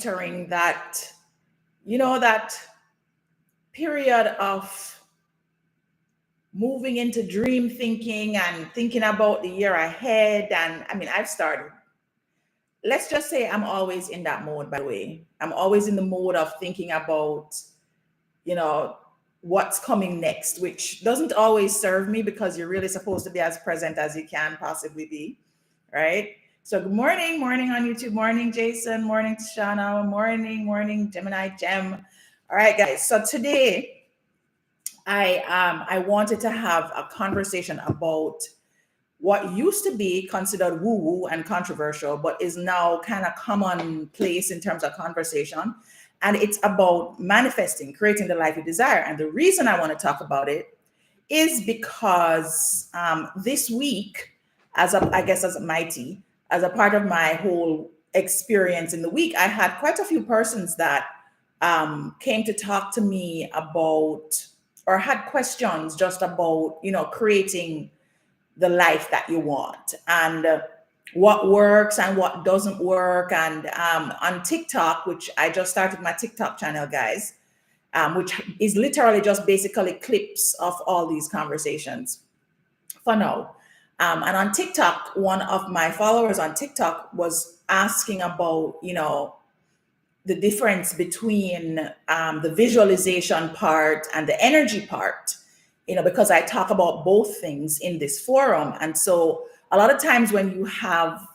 entering that, that period of moving into dream thinking and thinking about the year ahead. And I mean, I've started, let's just say I'm always in that mode, by the way. I'm always in the mode of thinking about, you know, what's coming next, which doesn't always serve me because you're really supposed to be as present as you can possibly be, right? So good morning, morning on YouTube, morning Jason, morning Tashana, morning Gemini Gem. All right, guys. So today I wanted to have a conversation about what used to be considered woo-woo and controversial, but is now kind of commonplace in terms of conversation. And it's about manifesting, creating the life you desire. And the reason I want to talk about it is because this week, I guess as a mighty, as a part of my whole experience in the week, I had quite a few persons that came to talk to me about or had questions just about, creating the life that you want and what works and what doesn't work. And on TikTok, which I just started my TikTok channel, guys, which is literally just basically clips of all these conversations for now. And on TikTok, one of my followers on TikTok was asking about, the difference between the visualization part and the energy part, because I talk about both things in this forum. And so a lot of times when you have,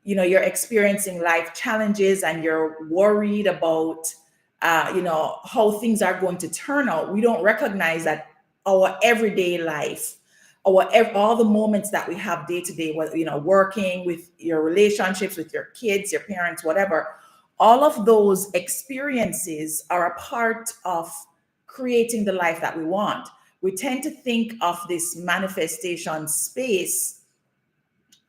you're experiencing life challenges and you're worried about, how things are going to turn out, we don't recognize that our everyday life, all the moments that we have day to day, whether, working with your relationships with your kids, your parents, whatever, all of those experiences are a part of creating the life that we want. We tend to think of this manifestation space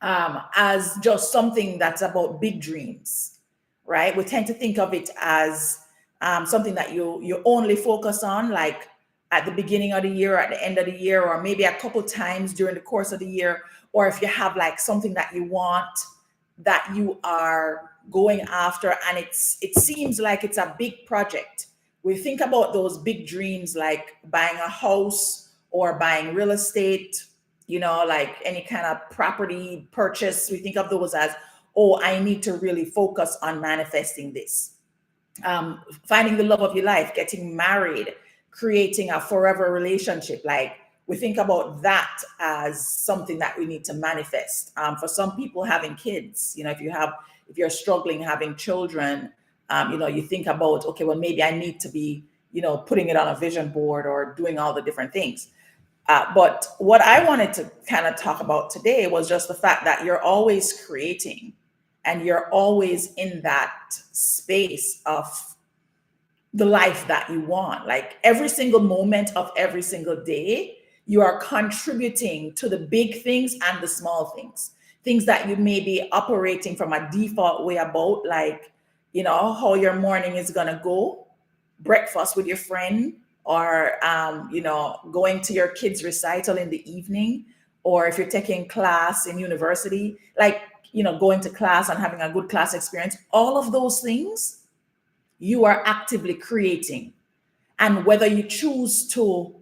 as just something that's about big dreams, right? We tend to think of it as something that you only focus on, like at the beginning of the year, at the end of the year, or maybe a couple times during the course of the year, or if you have like something that you want that you are going after, and it seems like it's a big project. We think about those big dreams like buying a house or buying real estate, like any kind of property purchase. We think of those as, oh, I need to really focus on manifesting this. Finding the love of your life, getting married, creating a forever relationship. Like we think about that as something that we need to manifest. For some people, having kids, if you're struggling having children, you think about, okay, well, maybe I need to be, putting it on a vision board or doing all the different things. But what I wanted to kind of talk about today was just the fact that you're always creating and you're always in that space of the life that you want. Like every single moment of every single day, you are contributing to the big things and the small things that you may be operating from a default way about, like, how your morning is going to go, breakfast with your friend, or, going to your kids' recital in the evening, or if you're taking class in university, like, going to class and having a good class experience, all of those things you are actively creating. And whether you choose to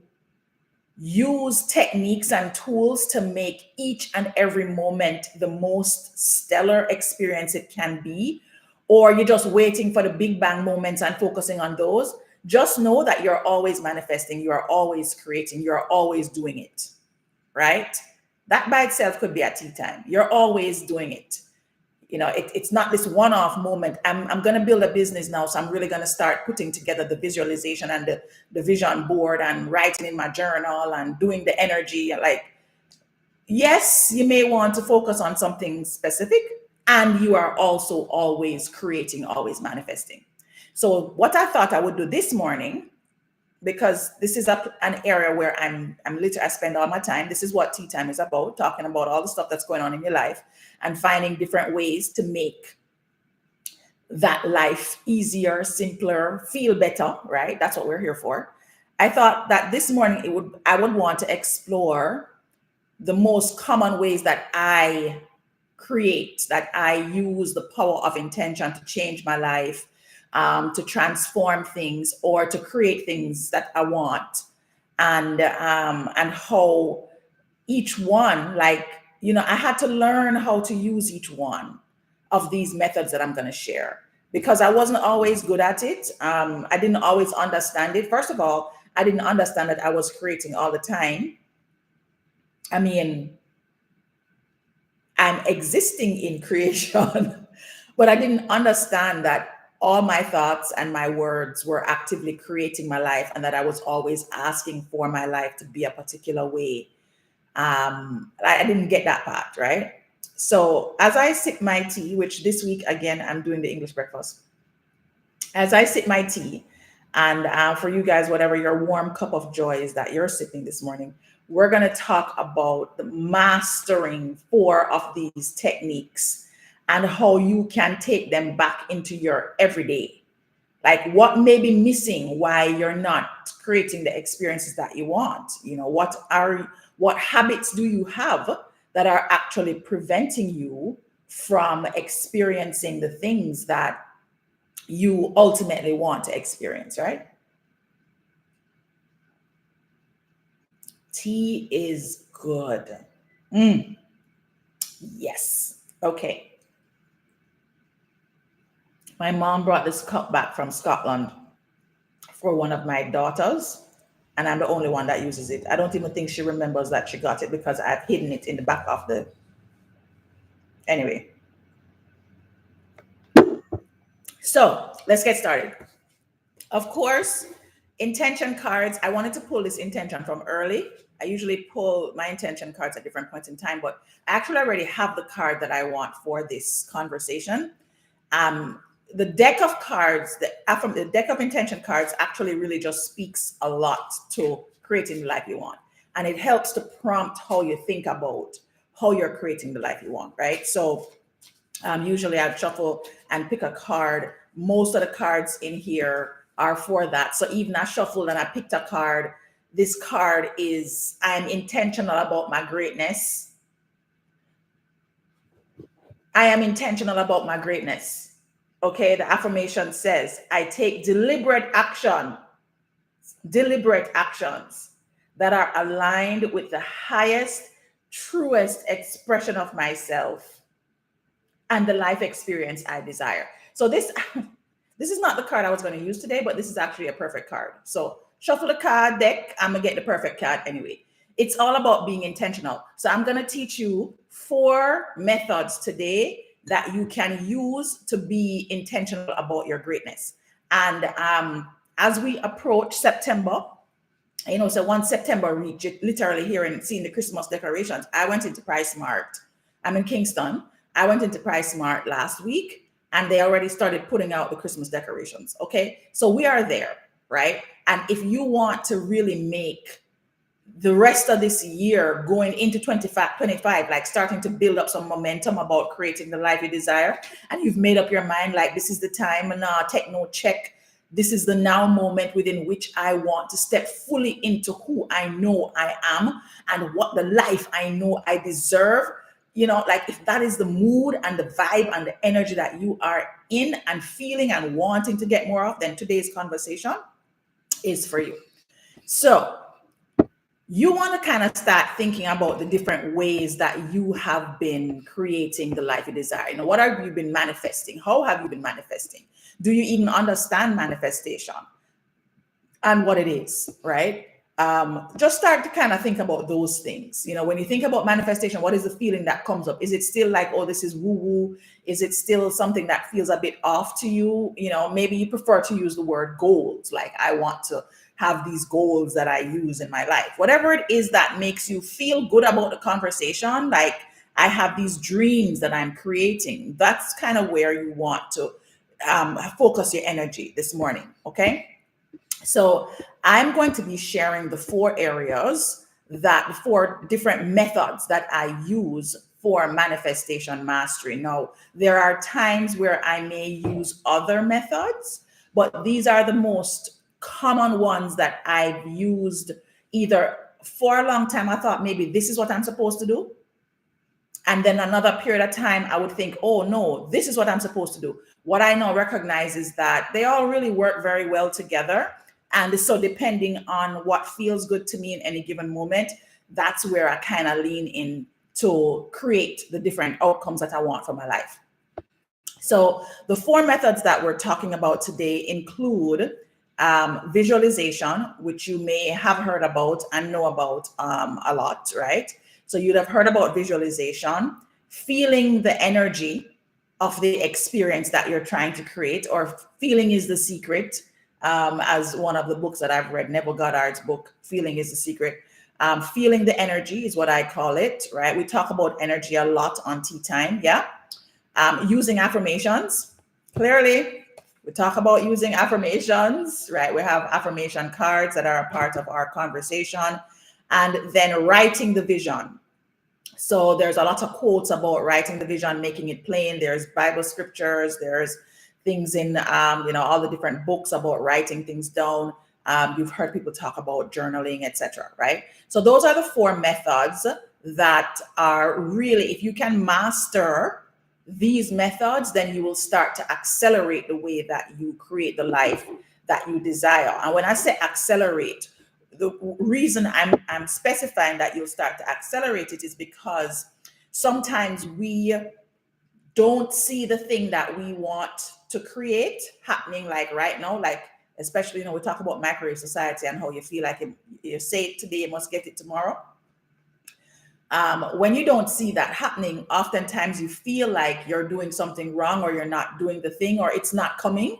use techniques and tools to make each and every moment the most stellar experience it can be, or you're just waiting for the big bang moments and focusing on those, just know that you're always manifesting, you are always creating, you're always doing it, right? That by itself could be a tea time. You're always doing it. It's not this one-off moment. I'm going to build a business now, so I'm really going to start putting together the visualization and the vision board and writing in my journal and doing the energy. Like, yes, you may want to focus on something specific, and you are also always creating, always manifesting. So what I thought I would do this morning, because this is an area where I spend all my time. This is what tea time is about, talking about all the stuff that's going on in your life and finding different ways to make that life easier, simpler, feel better, right? That's what we're here for. I thought that this morning I would want to explore the most common ways that I create, that I use the power of intention to change my life, to transform things or to create things that I want, and how each one, like, I had to learn how to use each one of these methods that I'm going to share, because I wasn't always good at it. I didn't always understand it. First of all, I didn't understand that I was creating all the time. I mean, I'm existing in creation, but I didn't understand that all my thoughts and my words were actively creating my life, and that I was always asking for my life to be a particular way. I didn't get that part, right? So as I sip my tea, which this week again I'm doing the English breakfast, as I sip my tea, and for you guys, whatever your warm cup of joy is that you're sipping this morning, we're going to talk about the mastering 4 of these techniques and how you can take them back into your everyday. Like, what may be missing, why you're not creating the experiences that you want. What habits do you have that are actually preventing you from experiencing the things that you ultimately want to experience, right? Tea is good. Mm, yes. Okay. My mom brought this cup back from Scotland for one of my daughters, and I'm the only one that uses it. I don't even think she remembers that she got it because I've hidden it in the back of the. Anyway, so let's get started. Of course, intention cards. I wanted to pull this intention from early. I usually pull my intention cards at different points in time, but I actually already have the card that I want for this conversation. Um, the deck of cards, the deck of intention cards actually really just speaks a lot to creating the life you want. And it helps to prompt how you think about how you're creating the life you want, right? So usually I'd shuffle and pick a card. Most of the cards in here are for that. So even I shuffled and I picked a card. This card is, I'm intentional about my greatness. I am intentional about my greatness. Okay, the affirmation says, I take deliberate actions that are aligned with the highest, truest expression of myself and the life experience I desire. So this this is not the card I was going to use today, but this is actually a perfect card. So shuffle the card deck. I'm gonna get the perfect card anyway. It's all about being intentional. So I'm going to teach you 4 methods today that you can use to be intentional about your greatness. And as we approach September, so once September reach, literally here and seeing the Christmas decorations, I went into Price Mart. I'm in Kingston. I went into Price Mart last week, and they already started putting out the Christmas decorations. Okay, so we are there, right? And if you want to really make the rest of this year going into 25, like starting to build up some momentum about creating the life you desire, and you've made up your mind, like, this is the time, and take no check. This is the now moment within which I want to step fully into who I know I am and what the life I know I deserve. Like, if that is the mood and the vibe and the energy that you are in and feeling and wanting to get more of, then today's conversation is for you. So you want to kind of start thinking about the different ways that you have been creating the life you desire. What have you been manifesting? How have you been manifesting? Do you even understand manifestation and what it is, right? Just start to kind of think about those things. When you think about manifestation, what is the feeling that comes up? Is it still like, oh, this is woo-woo? Is it still something that feels a bit off to you? Maybe you prefer to use the word goals, like, I want to have these goals that I use in my life. Whatever it is that makes you feel good about the conversation, like, I have these dreams that I'm creating. That's kind of where you want to focus your energy this morning, okay? So I'm going to be sharing the 4 areas, the 4 different methods that I use for manifestation mastery. Now, there are times where I may use other methods, but these are the most common ones that I've used either for a long time. I thought maybe this is what I'm supposed to do, And then another period of time, I would think, oh no, this is what I'm supposed to do. What I now recognize is that they all really work very well together. And so, depending on what feels good to me in any given moment, that's where I kind of lean in to create the different outcomes that I want for my life. So, the four methods that we're talking about today include visualization, which you may have heard about and know about a lot, right? So, you'd have heard about visualization, feeling the energy of the experience that you're trying to create, or feeling is the secret, as one of the books that I've read, Neville Goddard's book, Feeling is the Secret. Feeling the energy is what I call it, right? We talk about energy a lot on Tea Time, yeah. Using affirmations. Clearly, we talk about using affirmations, right? We have affirmation cards that are a part of our conversation. And then writing the vision. So there's a lot of quotes about writing the vision, making it plain. There's Bible scriptures. There's things in, all the different books about writing things down. You've heard people talk about journaling, etc. Right? So those are the four methods that are really, if you can master these methods, then you will start to accelerate the way that you create the life that you desire. And when I say accelerate, the reason I'm specifying that you'll start to accelerate it is because sometimes we don't see the thing that we want to create happening like right now, like especially, we talk about microwave society and how you feel like you say it today, you must get it tomorrow. When you don't see that happening, oftentimes you feel like you're doing something wrong, or you're not doing the thing, or it's not coming.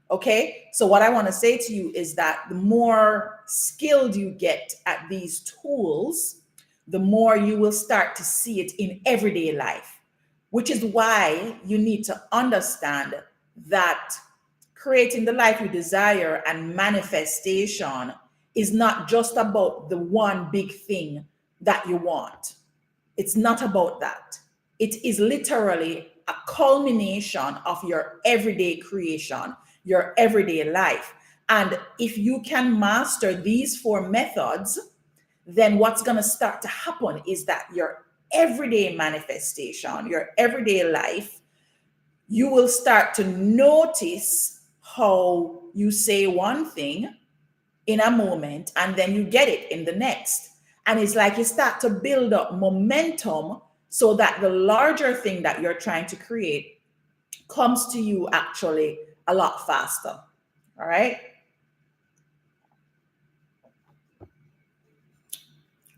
Okay. So what I want to say to you is that the more skilled you get at these tools, the more you will start to see it in everyday life, which is why you need to understand that creating the life you desire and manifestation is not just about the one big thing that you want. It's not about that. It is literally a culmination of your everyday creation, your everyday life. And if you can master these four methods, then what's going to start to happen is that your everyday manifestation, your everyday life, you will start to notice how you say one thing in a moment and then you get it in the next. And it's like you start to build up momentum so that the larger thing that you're trying to create comes to you actually a lot faster. All right.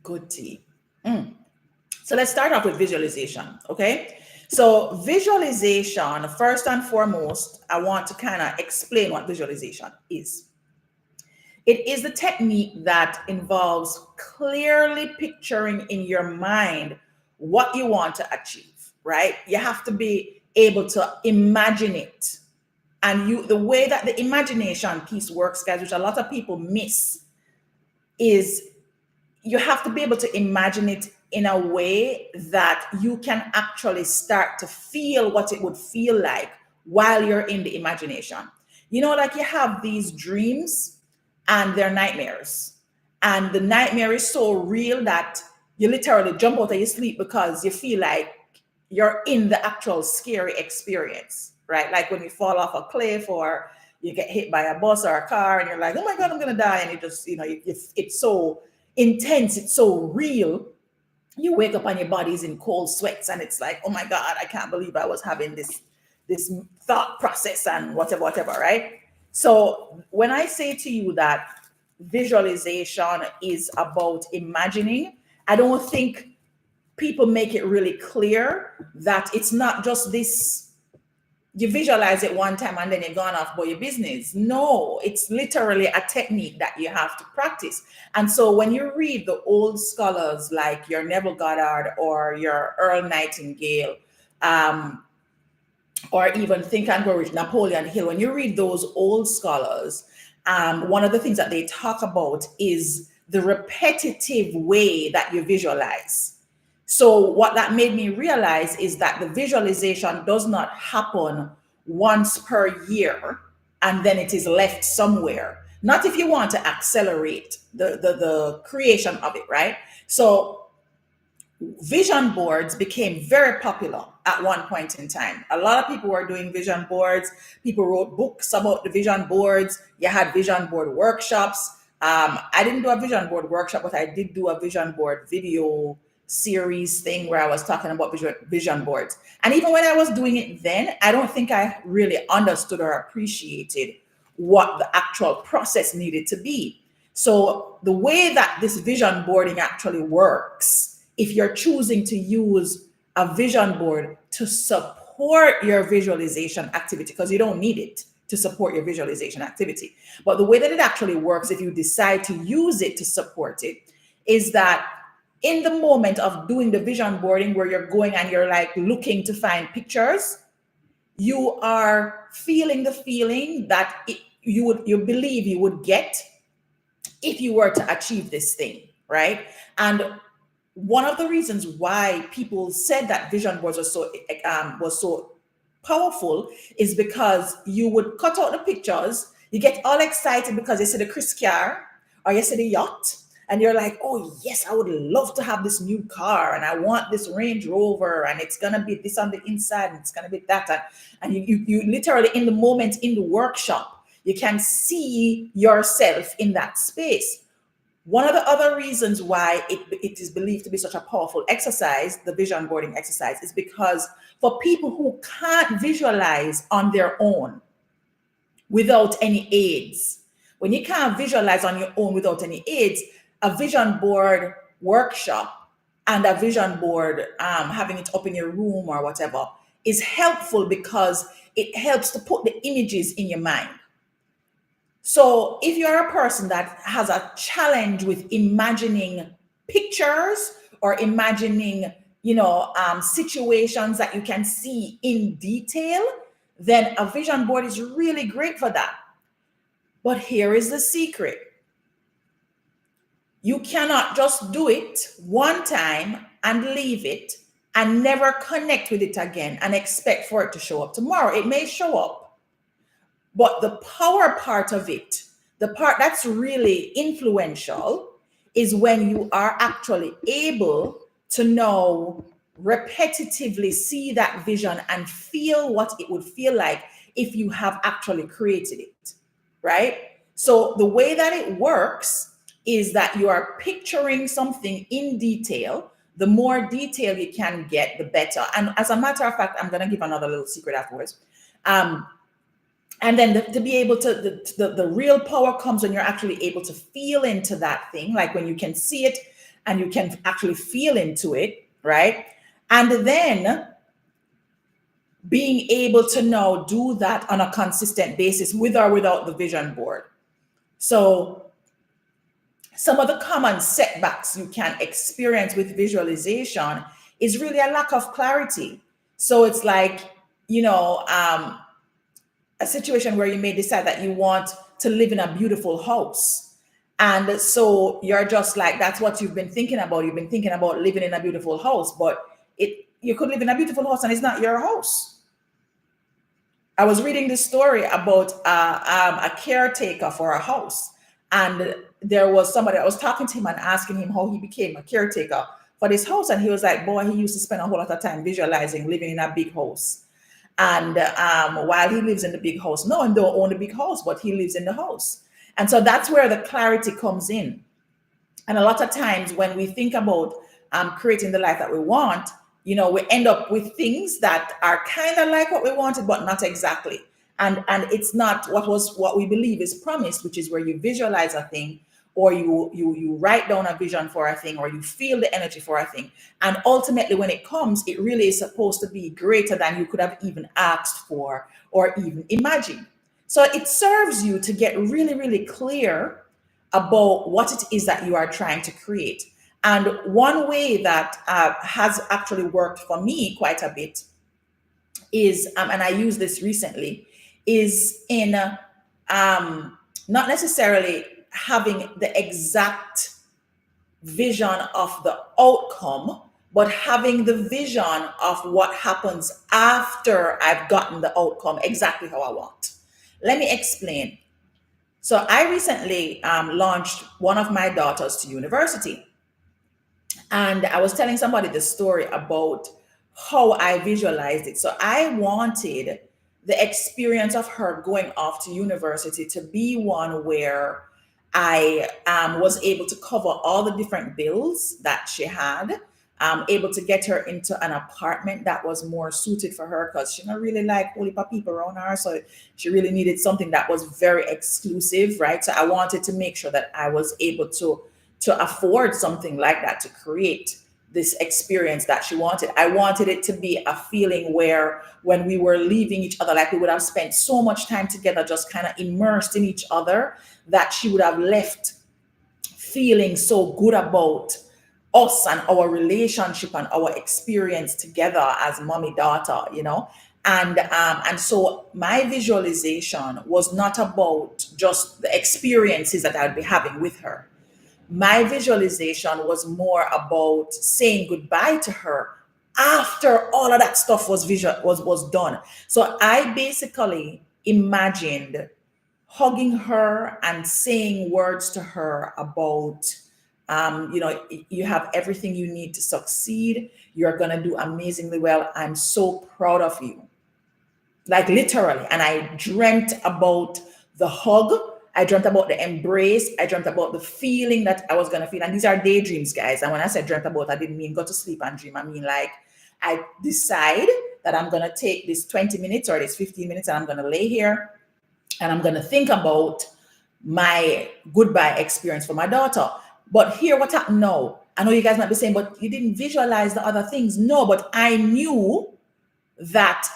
Good tea. So let's start off with visualization. Okay. So visualization, first and foremost, I want to kind of explain what visualization is. It is the technique that involves clearly picturing in your mind what you want to achieve, right? You have to be able to imagine it. And the way that the imagination piece works, guys, which a lot of people miss, is you have to be able to imagine it in a way that you can actually start to feel what it would feel like while you're in the imagination. Like you have these dreams and they're nightmares. And the nightmare is so real that you literally jump out of your sleep because you feel like you're in the actual scary experience, right? Like when you fall off a cliff or you get hit by a bus or a car and you're like, oh my God, I'm going to die. And you just, it's so intense, it's so real. You wake up and your body's in cold sweats and it's like, oh my God, I can't believe I was having this thought process and whatever, right? So when I say to you that visualization is about imagining, I don't think people make it really clear that it's not just this, you visualize it one time and then you're gone off about your business. No, it's literally a technique that you have to practice. And so when you read the old scholars like your Neville Goddard or your Earl Nightingale, or even Think and Grow Rich, Napoleon Hill, when you read those old scholars, one of the things that they talk about is the repetitive way that you visualize. So what that made me realize is that the visualization does not happen once per year and then it is left somewhere. Not if you want to accelerate the creation of it, right? So vision boards became very popular at one point in time. A lot of people were doing vision boards. People wrote books about the vision boards. You had vision board workshops. I didn't do a vision board workshop, but I did do a vision board video series thing where I was talking about vision boards. And even when I was doing it then, I don't think I really understood or appreciated what the actual process needed to be. So the way that this vision boarding actually works, if you're choosing to use a vision board to support your visualization activity, because you don't need it to support your visualization activity, but the way that it actually works, if you decide to use it to support it, is that in the moment of doing the vision boarding where you're going and you're like looking to find pictures, you are feeling the feeling that you believe you would get if you were to achieve this thing, right? And one of the reasons why people said that vision boards was so powerful is because you would cut out the pictures, you get all excited because you see the Chris car or you see the yacht, and you're like, oh yes, I would love to have this new car, and I want this Range Rover, and it's gonna be this on the inside, and it's gonna be that, and you literally in the moment in the workshop, you can see yourself in that space. One of the other reasons why it is believed to be such a powerful exercise, the vision boarding exercise, is because for people who can't visualize on their own without any aids, when you can't visualize on your own without any aids, a vision board workshop and a vision board, having it up in your room or whatever, is helpful because it helps to put the images in your mind. So if you're a person that has a challenge with imagining pictures or imagining, situations that you can see in detail, then a vision board is really great for that. But here is the secret. You cannot just do it one time and leave it and never connect with it again and expect for it to show up tomorrow. It may show up, but the power part of it, the part that's really influential, is when you are actually able to now repetitively see that vision and feel what it would feel like if you have actually created it, right? So the way that it works is that you are picturing something in detail. The more detail you can get, the better. And as a matter of fact, I'm going to give another little secret afterwards. And then to be able to, the real power comes when you're actually able to feel into that thing, like when you can see it and you can actually feel into it, right? And then being able to now do that on a consistent basis with or without the vision board. So some of the common setbacks you can experience with visualization is really a lack of clarity. So it's like, a situation where you may decide that you want to live in a beautiful house. And so you're just like, that's what you've been thinking about. You've been thinking about living in a beautiful house, but you could live in a beautiful house and it's not your house. I was reading this story about a caretaker for a house. And there was somebody, I was talking to him and asking him how he became a caretaker for this house. And he was like, boy, he used to spend a whole lot of time visualizing living in a big house. And while he lives in the big house, no one don't own the big house, but he lives in the house. And so that's where the clarity comes in. And a lot of times when we think about creating the life that we want, we end up with things that are kind of like what we wanted, but not exactly. And it's not what we believe is promised, which is where you visualize a thing, or you write down a vision for a thing, or you feel the energy for a thing. And ultimately, when it comes, it really is supposed to be greater than you could have even asked for or even imagined. So it serves you to get really, really clear about what it is that you are trying to create. And one way that has actually worked for me quite a bit is, and I used this recently, is in not necessarily having the exact vision of the outcome, but having the vision of what happens after I've gotten the outcome exactly how I want. Let me explain. So I recently launched one of my daughters to university. And I was telling somebody the story about how I visualized it. So I wanted the experience of her going off to university to be one where I was able to cover all the different bills that she had, able to get her into an apartment that was more suited for her because she didn't really like whole heap of people around her. So she really needed something that was very exclusive, right? So I wanted to make sure that I was able to afford something like that, to create this experience that she wanted. I wanted it to be a feeling where when we were leaving each other, like we would have spent so much time together, just kind of immersed in each other, that she would have left feeling so good about us and our relationship and our experience together as mommy daughter, and so my visualization was not about just the experiences that I'd be having with her. My visualization was more about saying goodbye to her after all of that stuff was done. So I basically imagined hugging her and saying words to her about, you have everything you need to succeed. You're going to do amazingly well. I'm so proud of you. Like literally. And I dreamt about the hug. I dreamt about the embrace. I dreamt about the feeling that I was going to feel. And these are daydreams, guys. And when I said dreamt about, I didn't mean go to sleep and dream. I mean, like, I decide that I'm going to take this 20 minutes or this 15 minutes and I'm going to lay here and I'm going to think about my goodbye experience for my daughter. But here, what happened now? I know you guys might be saying, but you didn't visualize the other things. No, but I knew that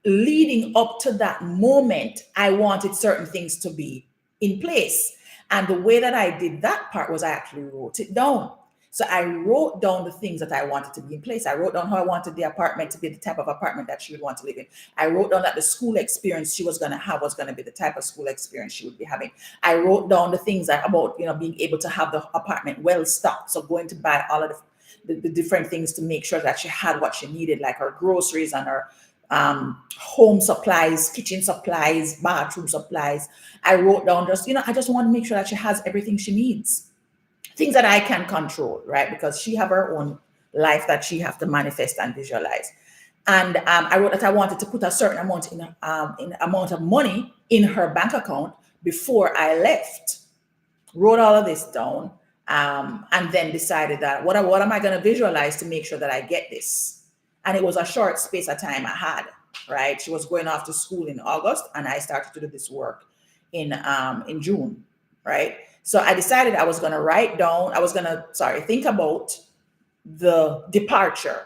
leading up to that moment, I wanted certain things to be in place. And the way that I did that part was I actually wrote it down. So I wrote down the things that I wanted to be in place. I wrote down how I wanted the apartment to be the type of apartment that she would want to live in. I wrote down that the school experience she was going to have was going to be the type of school experience she would be having. I wrote down the things that about, being able to have the apartment well stocked. So going to buy all of the different things to make sure that she had what she needed, like her groceries and her home supplies, kitchen supplies, bathroom supplies. I wrote down I just want to make sure that she has everything she needs. Things that I can control, right? Because she have her own life that she have to manifest and visualize. And I wrote that I wanted to put a certain amount in amount of money in her bank account before I left. Wrote all of this down, and then decided that what am I going to visualize to make sure that I get this? And it was a short space of time I had, right? She was going off to school in August, and I started to do this work in June, right? So I decided I was going to think about the departure.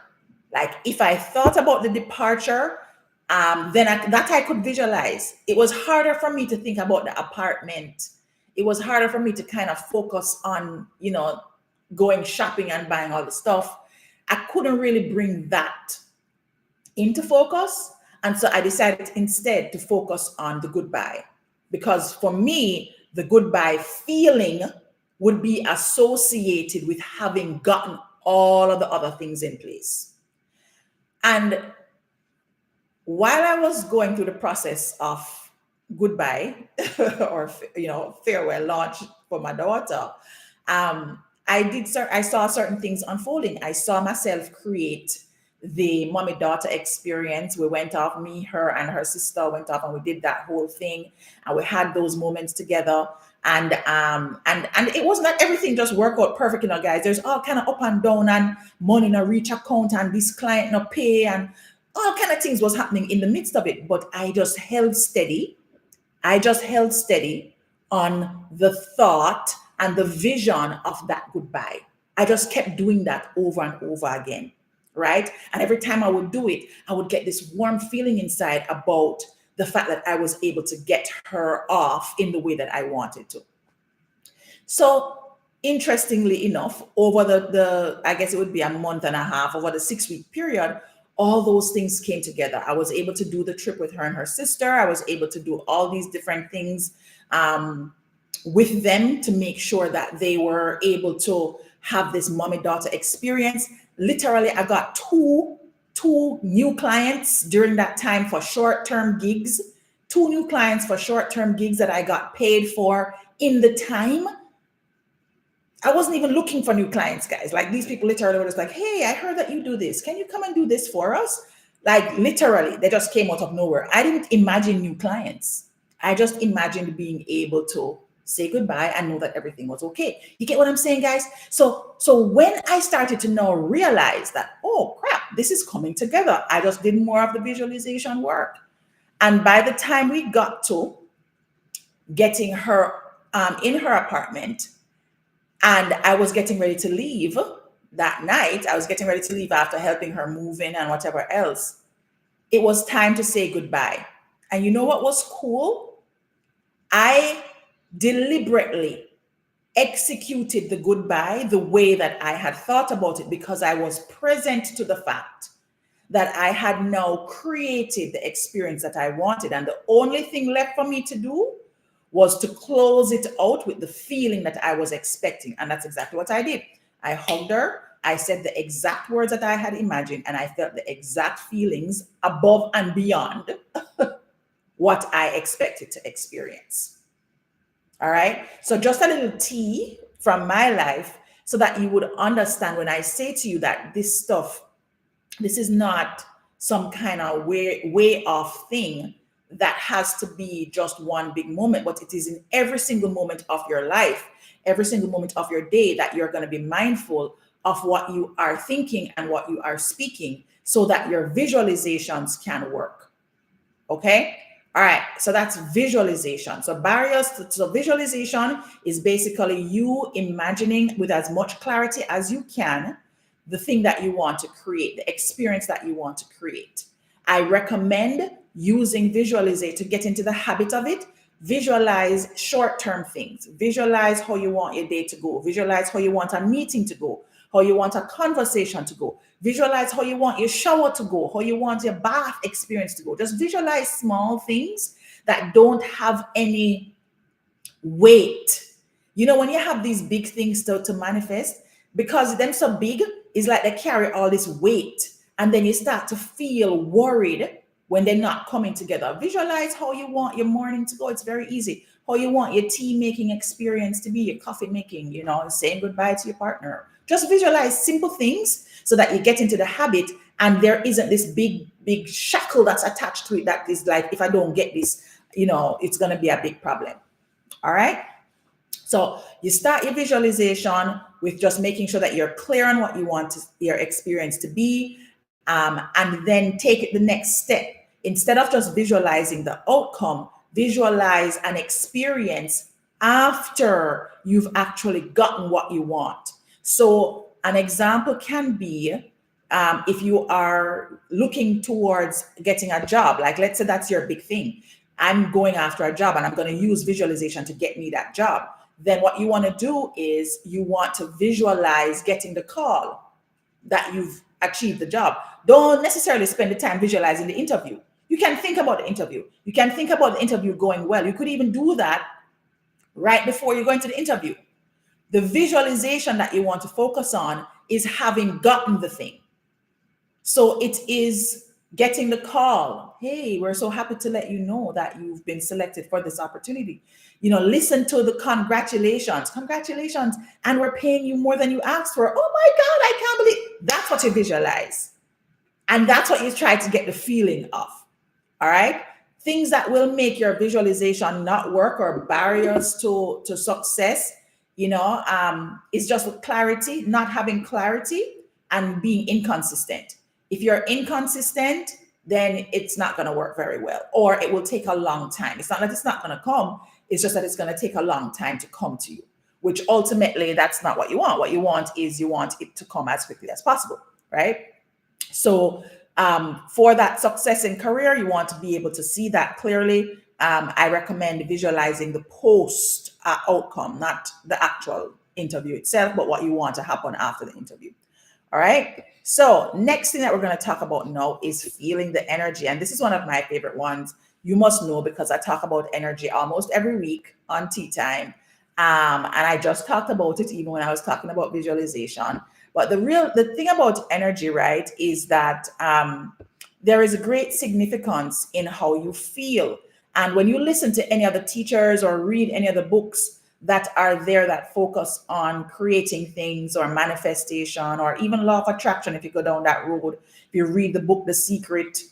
Like if I thought about the departure, then I could visualize. It was harder for me to think about the apartment. It was harder for me to kind of focus on, going shopping and buying all the stuff. I couldn't really bring that into focus. And so I decided instead to focus on the goodbye. Because for me, the goodbye feeling would be associated with having gotten all of the other things in place. And while I was going through the process of goodbye or farewell launch for my daughter, I saw certain things unfolding. I saw myself create the mommy daughter experience. We went off, me, her, and her sister went off, and we did that whole thing, and we had those moments together. And it wasn't that everything just worked out perfect, guys. There's all kind of up and down, and money no reach account, and this client no pay, and all kind of things was happening in the midst of it. But I just held steady. On the thought and the vision of that goodbye. I just kept doing that over and over again, right? And every time I would do it, I would get this warm feeling inside about the fact that I was able to get her off in the way that I wanted to. So interestingly enough, over the I guess it would be a month and a half, over the 6-week period, all those things came together. I was able to do the trip with her and her sister. I was able to do all these different things with them to make sure that they were able to have this mommy-daughter experience. Literally, I got two new clients during that time for short-term gigs. 2 new clients for short-term gigs that I got paid for in the time. I wasn't even looking for new clients, guys. Like these people literally were just like, hey, I heard that you do this. Can you come and do this for us? Like literally, they just came out of nowhere. I didn't imagine new clients. I just imagined being able to say goodbye and know that everything was okay. You get what I'm saying, guys? So when I started to now realize that, oh crap, this is coming together, I just did more of the visualization work. And by the time we got to getting her in her apartment, and I was getting ready to leave that night. I was getting ready to leave after helping her move in and whatever else. It was time to say goodbye. And you know what was cool? I deliberately executed the goodbye the way that I had thought about it because I was present to the fact that I had now created the experience that I wanted. And the only thing left for me to do was to close it out with the feeling that I was expecting. And that's exactly what I did. I hugged her. I said the exact words that I had imagined, and I felt the exact feelings above and beyond what I expected to experience. All right. So, just a little tea from my life so that you would understand when I say to you that this stuff, this is not some kind of way off thing that has to be just one big moment, but it is in every single moment of your life, every single moment of your day that you're going to be mindful of what you are thinking and what you are speaking so that your visualizations can work. Okay. All right. So that's visualization. So barriers to visualization is basically you imagining with as much clarity as you can the thing that you want to create, the experience that you want to create. I recommend using visualization to get into the habit of it. Visualize short-term things. Visualize how you want your day to go. Visualize how you want a meeting to go, how you want a conversation to go. Visualize how you want your shower to go, how you want your bath experience to go. Just visualize small things that don't have any weight. You know, when you have these big things to manifest, because them so big, it's like they carry all this weight. And then you start to feel worried when they're not coming together. Visualize how you want your morning to go. It's very easy. How you want your tea making experience to be, your coffee making, you know, saying goodbye to your partner. Just visualize simple things so that you get into the habit and there isn't this big shackle that's attached to it that is like, if I don't get this, you know, it's going to be a big problem. All right. So you start your visualization with just making sure that you're clear on what you want your experience to be, and then take it the next step. Instead of just visualizing the outcome, visualize an experience after you've actually gotten what you want. So an example can be if you are looking towards getting a job, like let's say that's your big thing. I'm going after a job and I'm going to use visualization to get me that job. Then what you want to do is you want to visualize getting the call that you've achieved the job. Don't necessarily spend the time visualizing the interview. You can think about the interview. You can think about the interview going well. You could even do that right before you go into the interview. The visualization that you want to focus on is having gotten the thing. So it is getting the call. Hey, we're so happy to let you know that you've been selected for this opportunity. You know, listen to the congratulations. Congratulations. And we're paying you more than you asked for. Oh my God, I can't believe. That's what you visualize. And that's what you try to get the feeling of. All right. Things that will make your visualization not work or barriers to success, you know, is just clarity, not having clarity and being inconsistent. If you're inconsistent, then it's not going to work very well, or it will take a long time. It's not that it's not going to come. It's just that it's going to take a long time to come to you, which ultimately that's not what you want. What you want is you want it to come as quickly as possible, right? So for that success in career, you want to be able to see that clearly. I recommend visualizing the post outcome, not the actual interview itself, but what you want to happen after the interview. All right. So next thing that we're going to talk about now is feeling the energy. And this is one of my favorite ones. You must know because I talk about energy almost every week on Tea Time. And I just talked about it even when I was talking about visualization. But the thing about energy, right, is that there is a great significance in how you feel. And when you listen to any other teachers or read any other books, that are there that focus on creating things or manifestation or even law of attraction. If you go down that road, if you read the book The Secret,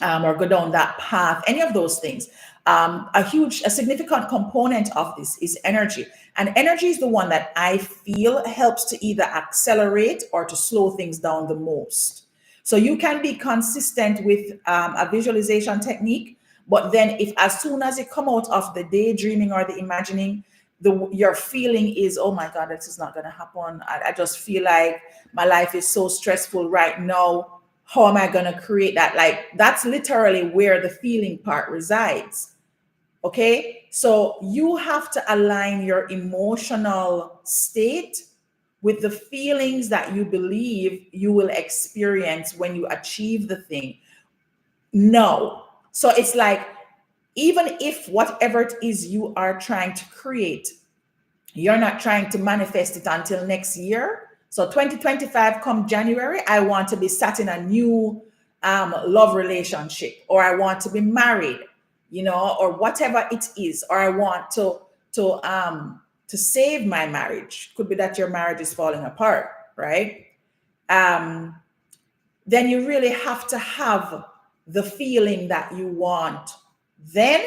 or go down that path, any of those things. A significant component of this is energy. And energy is the one that I feel helps to either accelerate or to slow things down the most. So you can be consistent with a visualization technique, but then if as soon as you come out of the daydreaming or the imagining, your feeling is, oh my God, this is not going to happen. I just feel like my life is so stressful right now. How am I going to create that? Like, that's literally where the feeling part resides. Okay. So you have to align your emotional state with the feelings that you believe you will experience when you achieve the thing. No. So it's like, even if whatever it is you are trying to create, you're not trying to manifest it until next year. So 2025 come January, I want to be sat in a new love relationship, or I want to be married, or whatever it is, or I want to save my marriage. Could be that your marriage is falling apart, right? Then you really have to have the feeling that you want. Then,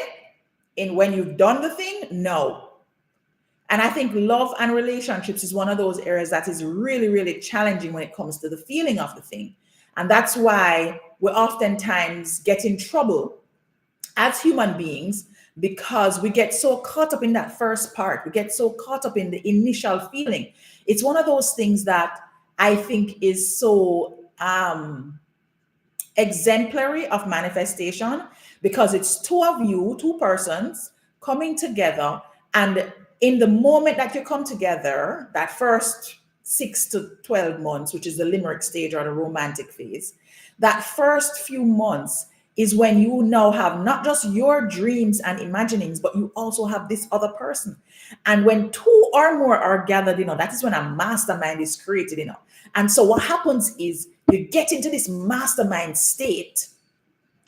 when you've done the thing, no. And I think love and relationships is one of those areas that is really, really challenging when it comes to the feeling of the thing. And that's why we oftentimes get in trouble as human beings, because we get so caught up in that first part. We get so caught up in the initial feeling. It's one of those things that I think is so exemplary of manifestation, because it's two persons coming together, and in the moment that you come together, that first 6 to 12 months, which is the limerick stage or the romantic phase, that first few months is when you now have not just your dreams and imaginings, but you also have this other person. And when two or more are gathered, that is when a mastermind is created, And so what happens is you get into this mastermind state,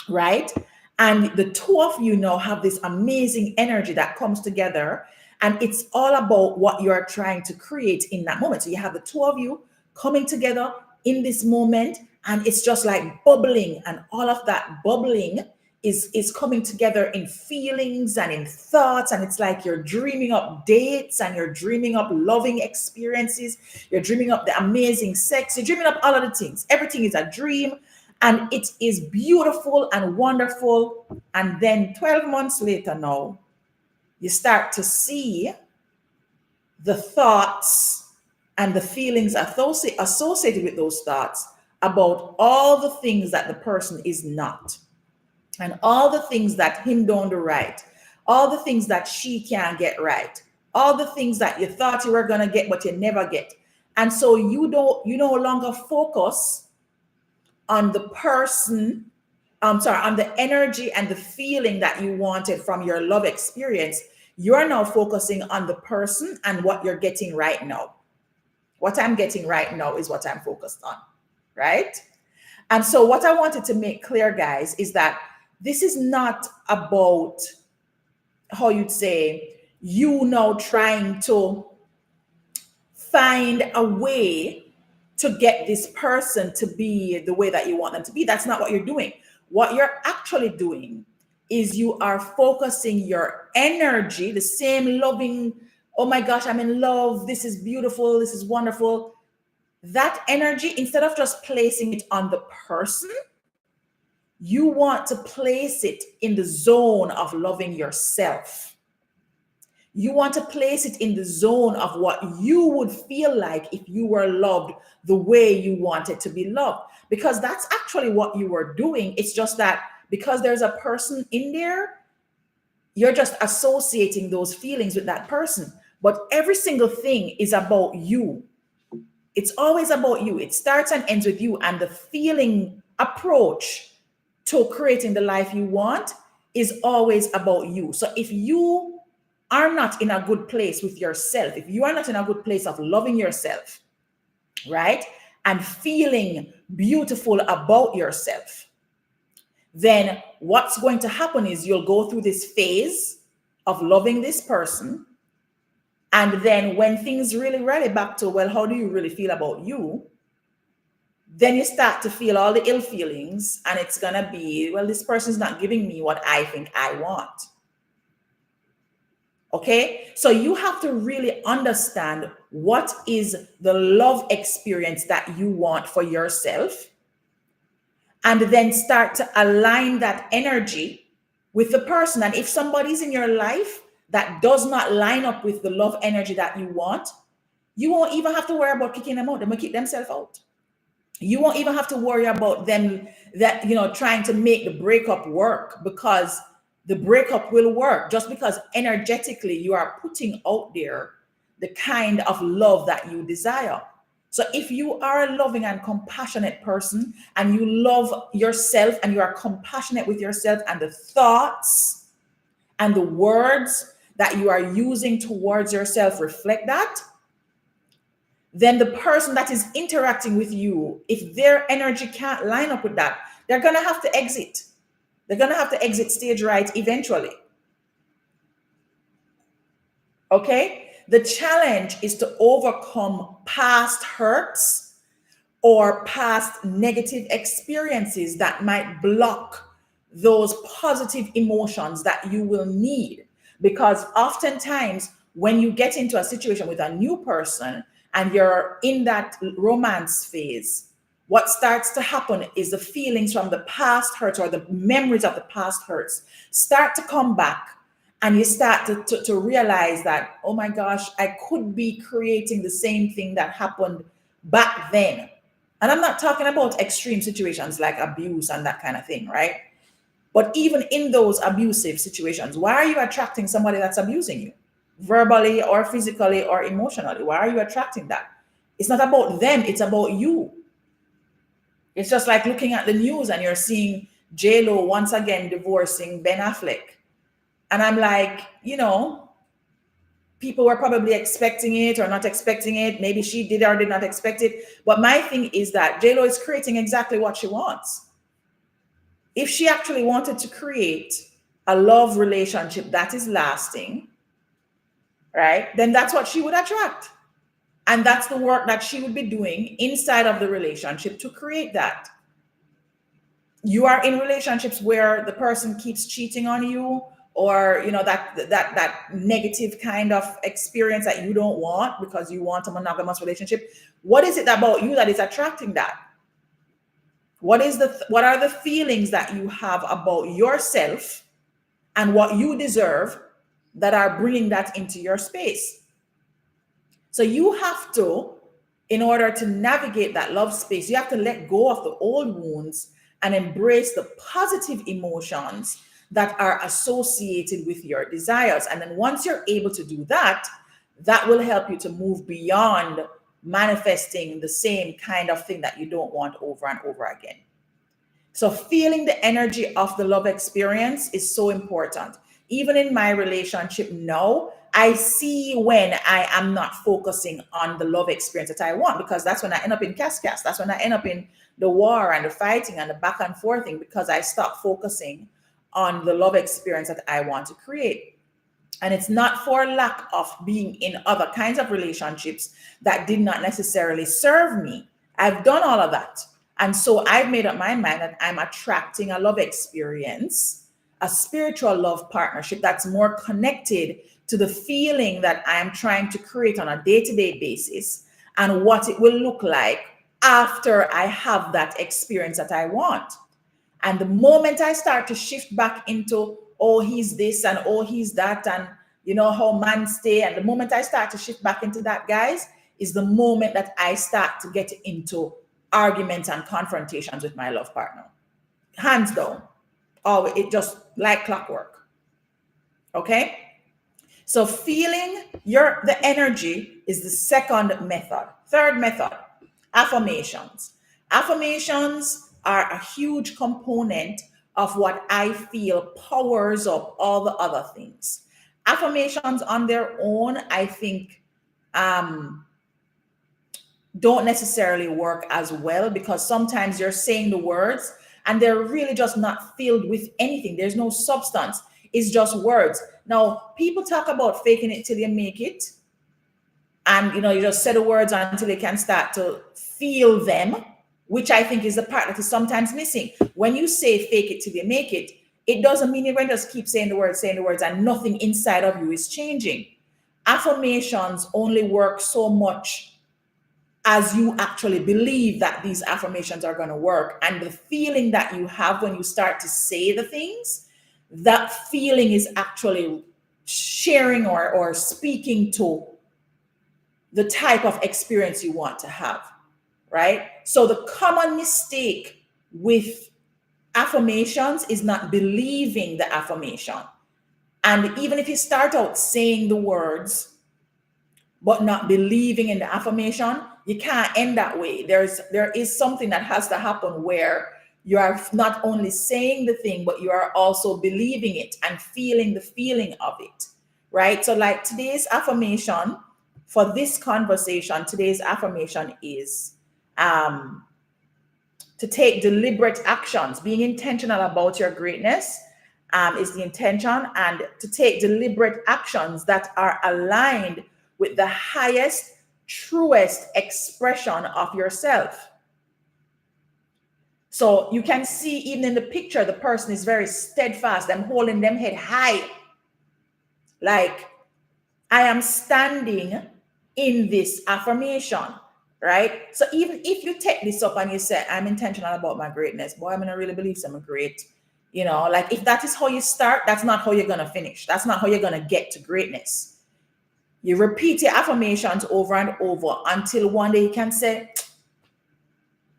right? And the two of you now have this amazing energy that comes together. And it's all about what you're trying to create in that moment. So you have the two of you coming together in this moment, and it's just like bubbling, and all of that bubbling is coming together in feelings and in thoughts. And it's like you're dreaming up dates, and you're dreaming up loving experiences. You're dreaming up the amazing sex. You're dreaming up all of the things. Everything is a dream, and it is beautiful and wonderful. And then 12 months later now, you start to see the thoughts and the feelings associated with those thoughts about all the things that the person is not, and all the things that him don't do right, all the things that she can't get right, all the things that you thought you were going to get but you never get. And so you no longer focus on the person, on the energy and the feeling that you wanted from your love experience. You're now focusing on the person and what you're getting right now. What I'm getting right now is what I'm focused on, right? And so what I wanted to make clear, guys, is that this is not about, how you'd say, you now trying to find a way to get this person to be the way that you want them to be. That's not what you're doing. What you're actually doing is you are focusing your energy, the same loving, oh my gosh, I'm in love, this is beautiful, this is wonderful. That energy, instead of just placing it on the person, you want to place it in the zone of loving yourself. You want to place it in the zone of what you would feel like if you were loved the way you wanted to be loved. Because that's actually what you were doing. It's just that because there's a person in there, you're just associating those feelings with that person. But every single thing is about you. It's always about you. It starts and ends with you. And the feeling approach to creating the life you want is always about you. So if you are not in a good place with yourself, if you are not in a good place of loving yourself, right, and feeling beautiful about yourself, then what's going to happen is you'll go through this phase of loving this person, And then when things really rally back to, well, how do you really feel about you? Then you start to feel all the ill feelings, and it's going to be, well, this person's not giving me what I think I want. Okay, so you have to really understand what is the love experience that you want for yourself, and then start to align that energy with the person. And if somebody's in your life that does not line up with the love energy that you want, you won't even have to worry about kicking them out. They will kick themselves out. You won't even have to worry about them that, trying to make the breakup work, because the breakup will work just because energetically you are putting out there the kind of love that you desire. So if you are a loving and compassionate person, and you love yourself, and you are compassionate with yourself, and the thoughts and the words that you are using towards yourself reflect that, then the person that is interacting with you, if their energy can't line up with that, they're going to have to exit. They're going to have to exit stage right eventually. Okay? The challenge is to overcome past hurts or past negative experiences that might block those positive emotions that you will need. Because oftentimes, when you get into a situation with a new person and you're in that romance phase, what starts to happen is the feelings from the past hurts, or the memories of the past hurts, start to come back. And you start to realize that, oh my gosh, I could be creating the same thing that happened back then. And I'm not talking about extreme situations like abuse and that kind of thing, right? But even in those abusive situations, why are you attracting somebody that's abusing you? Verbally or physically or emotionally? Why are you attracting that? It's not about them, it's about you. It's just like looking at the news and you're seeing J-Lo once again divorcing Ben Affleck. And I'm like, people were probably expecting it or not expecting it. Maybe she did or did not expect it. But my thing is that J-Lo is creating exactly what she wants. If she actually wanted to create a love relationship that is lasting, right, then that's what she would attract. And that's the work that she would be doing inside of the relationship to create that. You are in relationships where the person keeps cheating on you, or that negative kind of experience that you don't want because you want a monogamous relationship. What is it about you that is attracting that? What are the feelings that you have about yourself and what you deserve that are bringing that into your space? So you have to, in order to navigate that love space, you have to let go of the old wounds and embrace the positive emotions that are associated with your desires. And then once you're able to do that, that will help you to move beyond manifesting the same kind of thing that you don't want over and over again. So feeling the energy of the love experience is so important. Even in my relationship now, I see when I am not focusing on the love experience that I want, because that's when I end up in cascades. That's when I end up in the war and the fighting and the back and forthing, because I stop focusing on the love experience that I want to create. And it's not for lack of being in other kinds of relationships that did not necessarily serve me. I've done all of that. And so I've made up my mind that I'm attracting a love experience, a spiritual love partnership that's more connected to the feeling that I am trying to create on a day-to-day basis, and what it will look like after I have that experience that I want. And the moment I start to shift back into, oh, he's this and oh, he's that, and how man stay, and the moment I start to shift back into that, guys, is the moment that I start to get into arguments and confrontations with my love partner. Hands down. Oh, it just like clockwork. Okay? So feeling the energy is the second method. Third method, affirmations. Affirmations are a huge component of what I feel powers up all the other things. Affirmations on their own, I think, don't necessarily work as well, because sometimes you're saying the words and they're really just not filled with anything. There's no substance. It's just words. Now, people talk about faking it till you make it. And you just say the words until they can start to feel them, which I think is the part that is sometimes missing. When you say fake it till you make it doesn't mean you're going to just keep saying the words, and nothing inside of you is changing. Affirmations only work so much as you actually believe that these affirmations are going to work. And the feeling that you have when you start to say the things, that feeling is actually sharing or speaking to the type of experience you want to have, right? So the common mistake with affirmations is not believing the affirmation. And even if you start out saying the words, but not believing in the affirmation, you can't end that way. There is something that has to happen where you are not only saying the thing, but you are also believing it and feeling the feeling of it, right? So like today's affirmation for this conversation, today's affirmation is to take deliberate actions. Being intentional about your greatness is the intention, and to take deliberate actions that are aligned with the highest, truest expression of yourself. So you can see even in the picture, the person is very steadfast. I'm holding them head high. Like, I am standing in this affirmation, right? So even if you take this up and you say, I'm intentional about my greatness, boy, I'm going to really believe I'm great. Like if that is how you start, that's not how you're going to finish. That's not how you're going to get to greatness. You repeat your affirmations over and over until one day you can say,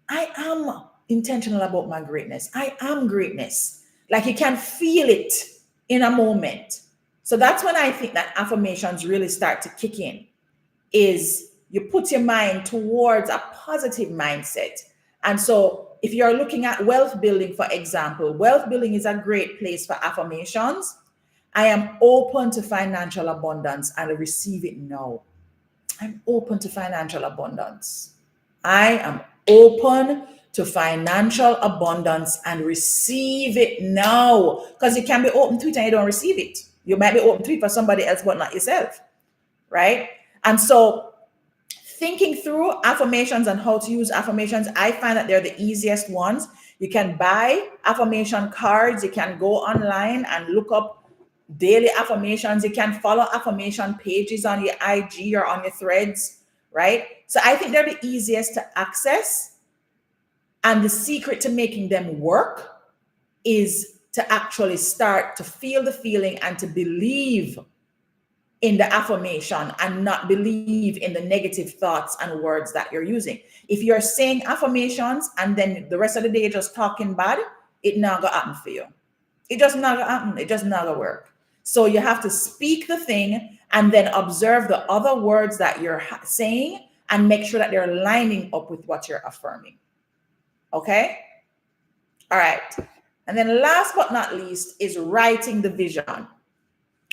I am intentional about my greatness. I am greatness. Like you can feel it in a moment. So that's when I think that affirmations really start to kick in, is you put your mind towards a positive mindset. And so if you're looking at wealth building, for example, wealth building is a great place for affirmations. I am open to financial abundance and receive it now. I'm open to financial abundance. I am open to financial abundance and receive it now. Because you can be open to it and you don't receive it. You might be open to it for somebody else, but not yourself. Right? And so thinking through affirmations and how to use affirmations, I find that they're the easiest ones. You can buy affirmation cards. You can go online and look up daily affirmations. You can follow affirmation pages on your IG or on your threads, right? So I think they're the easiest to access. And the secret to making them work is to actually start to feel the feeling and to believe in the affirmation and not believe in the negative thoughts and words that you're using. If you're saying affirmations and then the rest of the day you're just talking bad, it not gonna happen for you. It just not gonna happen. It just not gonna work. So you have to speak the thing and then observe the other words that you're saying and make sure that they're lining up with what you're affirming. Okay? All right. And then last but not least is writing the vision.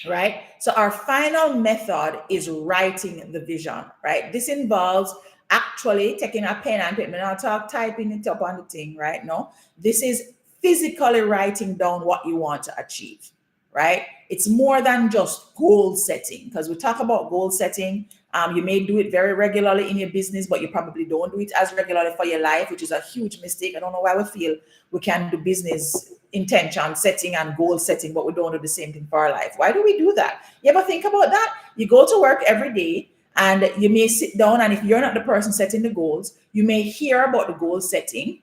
Right? So our final method is writing the vision, right? This involves actually taking a pen and paper. Not talk typing it up on the thing, right? No, this is physically writing down what you want to achieve, right? It's more than just goal setting, because we talk about goal setting. You may do it very regularly in your business, but you probably don't do it as regularly for your life, which is a huge mistake. I don't know why we feel we can do business intention setting and goal setting, but we don't do the same thing for our life. Why do we do that? You ever think about that? You go to work every day and you may sit down, and if you're not the person setting the goals, you may hear about the goal setting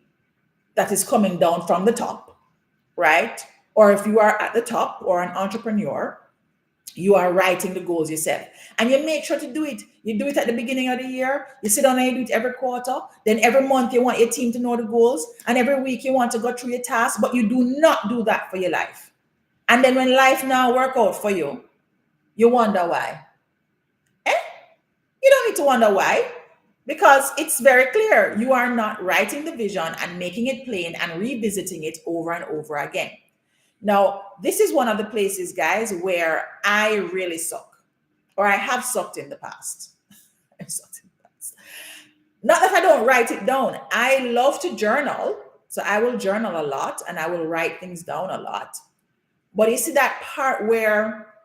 that is coming down from the top, right? Or if you are at the top or an entrepreneur, you are writing the goals yourself. And you make sure to do it. You do it at the beginning of the year. You sit down and you do it every quarter. Then every month you want your team to know the goals. And every week you want to go through your tasks. But you do not do that for your life. And then when life now work out for you, you wonder why. You don't need to wonder why. Because it's very clear. You are not writing the vision and making it plain and revisiting it over and over again. Now, this is one of the places, guys, where I really suck, or I have sucked in the past. Not that I don't write it down. I love to journal. So I will journal a lot and I will write things down a lot. But you see that part where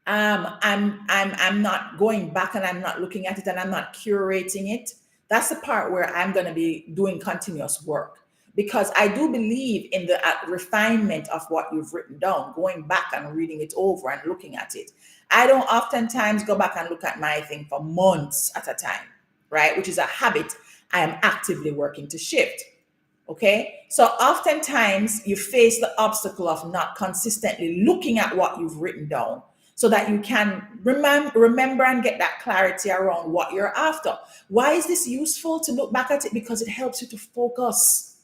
I'm not going back and I'm not looking at it and I'm not curating it. That's the part where I'm going to be doing continuous work, because I do believe in the refinement of what you've written down, going back and reading it over and looking at it. I don't oftentimes go back and look at my thing for months at a time, right? Which is a habit I am actively working to shift. Okay. So oftentimes you face the obstacle of not consistently looking at what you've written down so that you can remember and get that clarity around what you're after. Why is this useful to look back at it? Because it helps you to focus.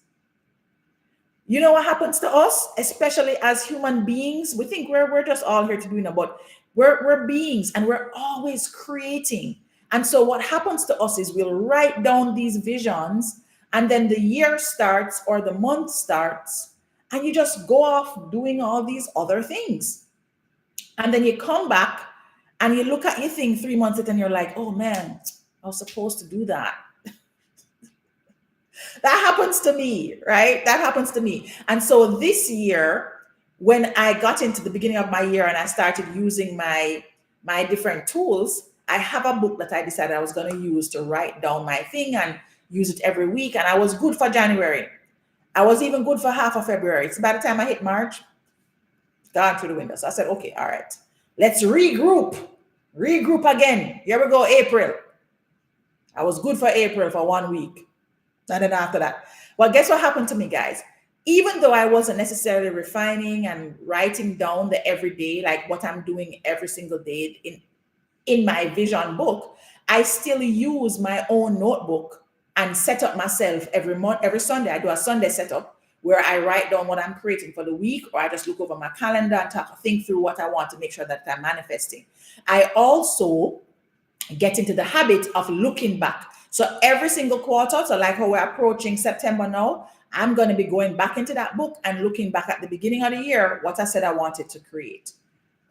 You know what happens to us, especially as human beings? We think we're just all here to do it, but we're beings and we're always creating. And so what happens to us is we'll write down these visions, and then the year starts or the month starts, and you just go off doing all these other things. And then you come back and you look at your thing 3 months later and you're like, oh man, I was supposed to do that. That happens to me, right? That happens to me. And so this year, when I got into the beginning of my year and I started using my different tools, I have a book that I decided I was going to use to write down my thing and use it every week. And I was good for January. I was even good for half of February. So by the time I hit March, gone through the window. So I said, okay, all right, let's regroup again. Here we go, April. I was good for April for 1 week. And then after that, well, guess what happened to me, guys? Even though I wasn't necessarily refining and writing down the everyday, like what I'm doing every single day in my vision book, I still use my own notebook and set up myself every month, every Sunday. I do a Sunday setup where I write down what I'm creating for the week, or I just look over my calendar and think through what I want to make sure that I'm manifesting. I also get into the habit of looking back. So every single quarter, so like how we're approaching September now, I'm going to be going back into that book and looking back at the beginning of the year, what I said I wanted to create.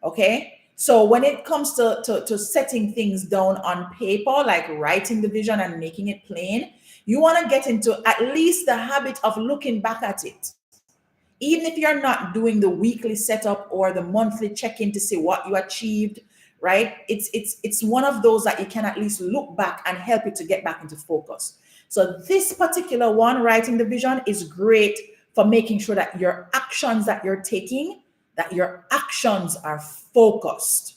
Okay. So when it comes to setting things down on paper, like writing the vision and making it plain, you want to get into at least the habit of looking back at it. Even if you're not doing the weekly setup or the monthly check-in to see what you achieved, right? It's one of those that you can at least look back and help you to get back into focus. So this particular one, writing the vision, is great for making sure that your actions that you're taking, that your actions are focused.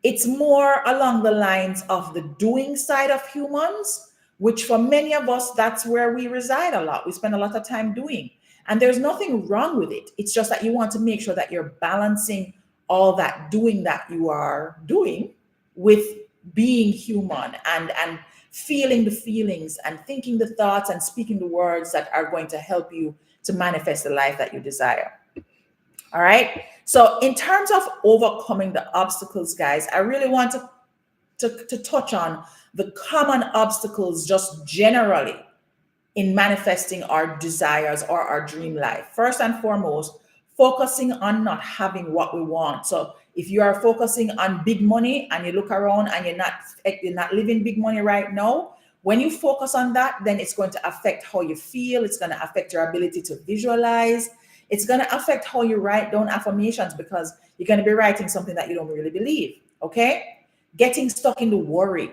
It's more along the lines of the doing side of humans, which for many of us, that's where we reside a lot. We spend a lot of time doing, and there's nothing wrong with it. It's just that you want to make sure that you're balancing all that doing that you are doing with being human and feeling the feelings and thinking the thoughts and speaking the words that are going to help you to manifest the life that you desire. All right. So in terms of overcoming the obstacles, guys, I really want to touch on the common obstacles just generally in manifesting our desires or our dream life. First and foremost, focusing on not having what we want. So if you are focusing on big money and you look around and you're not living big money right now, when you focus on that, then it's going to affect how you feel. It's going to affect your ability to visualize. It's going to affect how you write down affirmations, because you're going to be writing something that you don't really believe. Okay. Getting stuck in the worrying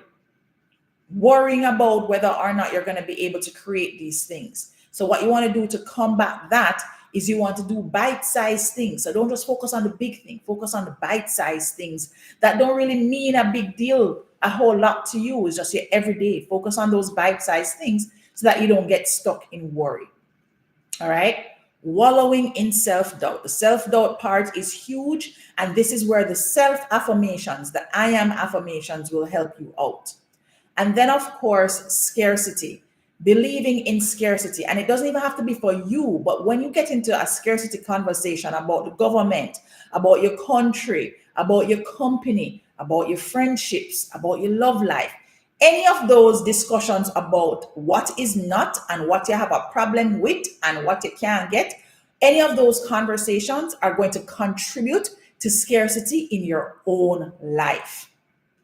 about whether or not you're going to be able to create these things. So what you want to do to combat that is you want to do bite-sized things. So don't just focus on the big thing, focus on the bite-sized things that don't really mean a big deal, a whole lot to you. It's just your everyday. Focus on those bite-sized things so that you don't get stuck in worry. All right. Wallowing in self-doubt. The self-doubt part is huge. And this is where the self-affirmations, the I am affirmations, will help you out. And then, of course, scarcity. Believing in scarcity. And it doesn't even have to be for you, but when you get into a scarcity conversation about the government, about your country, about your company, about your friendships, about your love life, any of those discussions about what is not and what you have a problem with and what you can't get, any of those conversations are going to contribute to scarcity in your own life.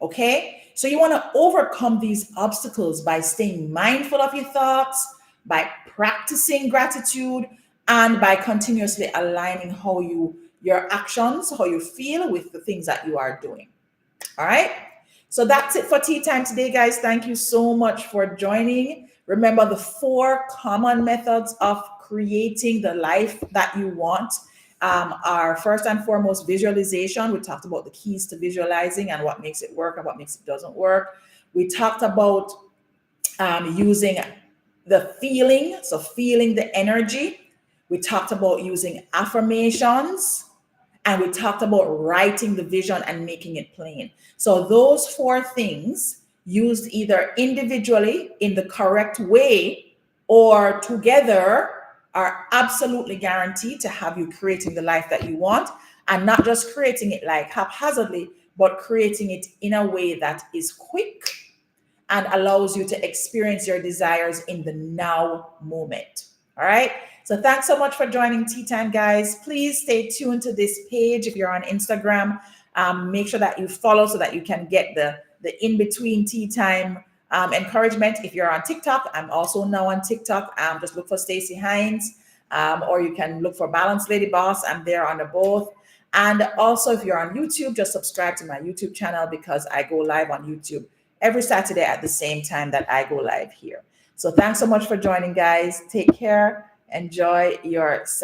Okay? So you want to overcome these obstacles by staying mindful of your thoughts, by practicing gratitude, and by continuously aligning how you your actions, how you feel with the things that you are doing. All right. So that's it for tea time today, guys. Thank you so much for joining. Remember the 4 common methods of creating the life that you want are first and foremost visualization. We talked about the keys to visualizing and what makes it work and what makes it doesn't work. We talked about using the feeling, so feeling the energy. We talked about using affirmations, and we talked about writing the vision and making it plain. So those 4 things used either individually in the correct way or together are absolutely guaranteed to have you creating the life that you want, and not just creating it like haphazardly, but creating it in a way that is quick and allows you to experience your desires in the now moment. All right. So thanks so much for joining Tea Time, guys. Please stay tuned to this page. If you're on Instagram, make sure that you follow so that you can get the in-between tea time encouragement. If you're on TikTok, I'm also now on TikTok. Just look for Stacey Hines, or you can look for Balanced Lady Boss. I'm there on the both. And also, if you're on YouTube, just subscribe to my YouTube channel because I go live on YouTube every Saturday at the same time that I go live here. So thanks so much for joining, guys. Take care. Enjoy your